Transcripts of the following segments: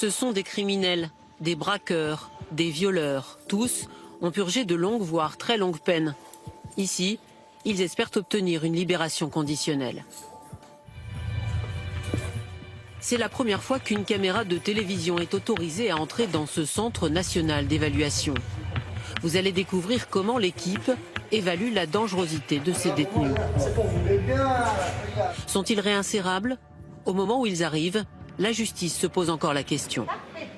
ce sont des criminels, des braqueurs, des violeurs. Tous ont purgé de longues, voire très longues peines. Ici, ils espèrent obtenir une libération conditionnelle. C'est la première fois qu'une caméra de télévision est autorisée à entrer dans ce centre national d'évaluation. Vous allez découvrir comment l'équipe évalue la dangerosité de ces détenus. Sont-ils réinsérables? Au moment où ils arrivent, la justice se pose encore la question.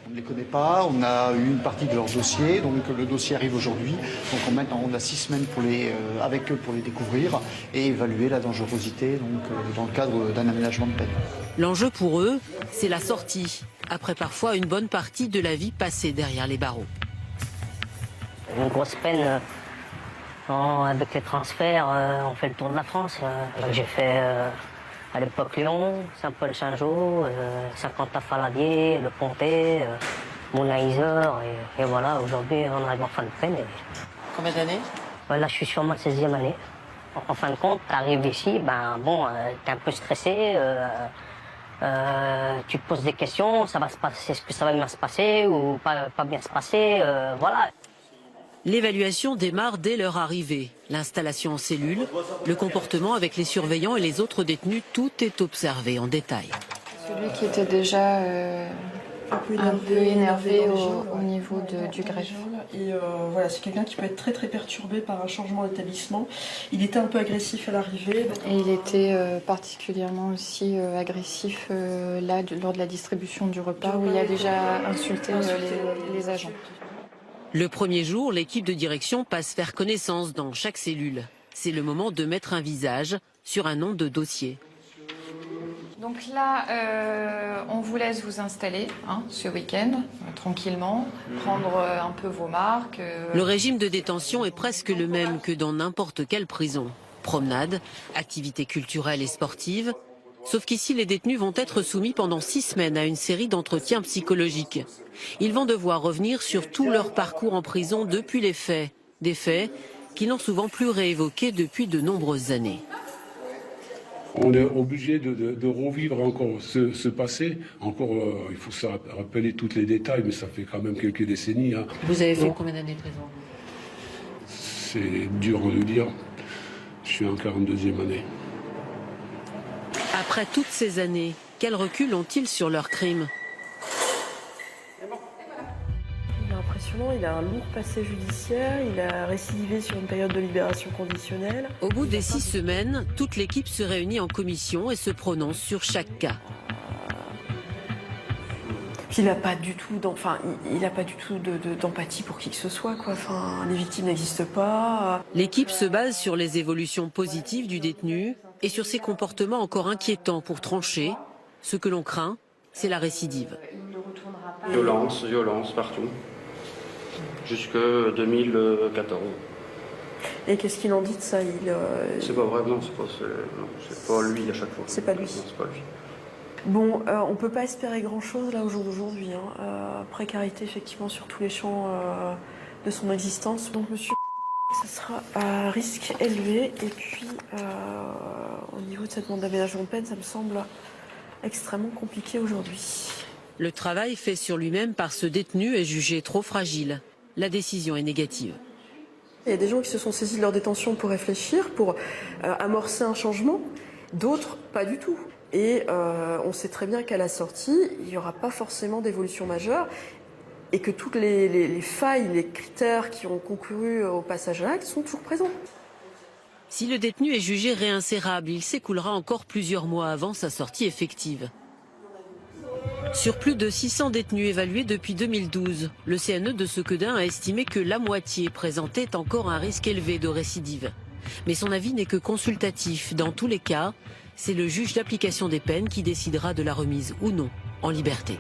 On ne les connaît pas, on a eu une partie de leur dossier, donc le dossier arrive aujourd'hui. Donc maintenant on a 6 semaines avec eux pour les découvrir et évaluer la dangerosité dans le cadre d'un aménagement de peine. L'enjeu pour eux, c'est la sortie, après parfois une bonne partie de la vie passée derrière les barreaux. Une grosse peine, avec les transferts, on fait le tour de la France. J'ai fait à l'époque Lyon, Saint-Paul-Saint-Jean, Saint-Quentin-Faladier, Le Pontet, Moulin-Isère, et voilà, aujourd'hui on arrive en fin de peine. Combien d'années? Là je suis sur ma 16e année. En fin de compte, tu arrives ici, t'es un peu stressé, tu te poses des questions, ça va se passer, est-ce que ça va bien se passer ou pas bien se passer, voilà. L'évaluation démarre dès leur arrivée. L'installation en cellule, le comportement avec les surveillants et les autres détenus, tout est observé en détail. Celui qui était déjà un peu énervé au niveau du greffe. Et voilà, c'est quelqu'un qui peut être très très perturbé par un changement d'établissement. Il était un peu agressif à l'arrivée. Et il était particulièrement aussi agressif lors de la distribution du repas où il a déjà insulté les agents. Le premier jour, l'équipe de direction passe faire connaissance dans chaque cellule. C'est le moment de mettre un visage sur un nom de dossier. Donc là, on vous laisse vous installer ce week-end, tranquillement, prendre un peu vos marques. Le régime de détention est presque le même que dans n'importe quelle prison. Promenade, activités culturelles et sportives. Sauf qu'ici, les détenus vont être soumis pendant 6 semaines à une série d'entretiens psychologiques. Ils vont devoir revenir sur tout leur parcours en prison depuis les faits. Des faits qu'ils n'ont souvent plus réévoqués depuis de nombreuses années. On est obligé de revivre encore ce passé. Encore, il faut se rappeler tous les détails, mais ça fait quand même quelques décennies. Vous avez fait combien d'années de prison? C'est dur de dire. Je suis en 42e année. Après toutes ces années, quel recul ont-ils sur leurs crimes? Il est impressionnant, il a un lourd passé judiciaire, il a récidivé sur une période de libération conditionnelle. Au bout des 6 semaines, toute l'équipe se réunit en commission et se prononce sur chaque cas. Puis il n'a pas du tout d'empathie pour qui que ce soit, quoi. Enfin, les victimes n'existent pas. L'équipe se base sur les évolutions positives du détenu et sur ses comportements encore inquiétants pour trancher. Ce que l'on craint, c'est la récidive. Violence partout, jusque 2014. Et qu'est-ce qu'il en dit de ça? C'est pas vrai, non, c'est pas lui à chaque fois. C'est pas lui. Non, c'est pas lui. Bon, on peut pas espérer grand-chose là au jour d'aujourd'hui. Précarité effectivement sur tous les champs de son existence. Donc monsieur, ça sera à risque élevé. Et puis au niveau de cette demande d'aménagement de peine, ça me semble extrêmement compliqué aujourd'hui. Le travail fait sur lui-même par ce détenu est jugé trop fragile. La décision est négative. Il y a des gens qui se sont saisis de leur détention pour réfléchir, pour amorcer un changement. D'autres, pas du tout. Et on sait très bien qu'à la sortie, il n'y aura pas forcément d'évolution majeure et que toutes les failles, les critères qui ont concouru au passage à l'acte sont toujours présents. Si le détenu est jugé réinsérable, il s'écoulera encore plusieurs mois avant sa sortie effective. Sur plus de 600 détenus évalués depuis 2012, le CNE de Sequedin a estimé que la moitié présentait encore un risque élevé de récidive. Mais son avis n'est que consultatif. Dans tous les cas, c'est le juge d'application des peines qui décidera de la remise ou non en liberté.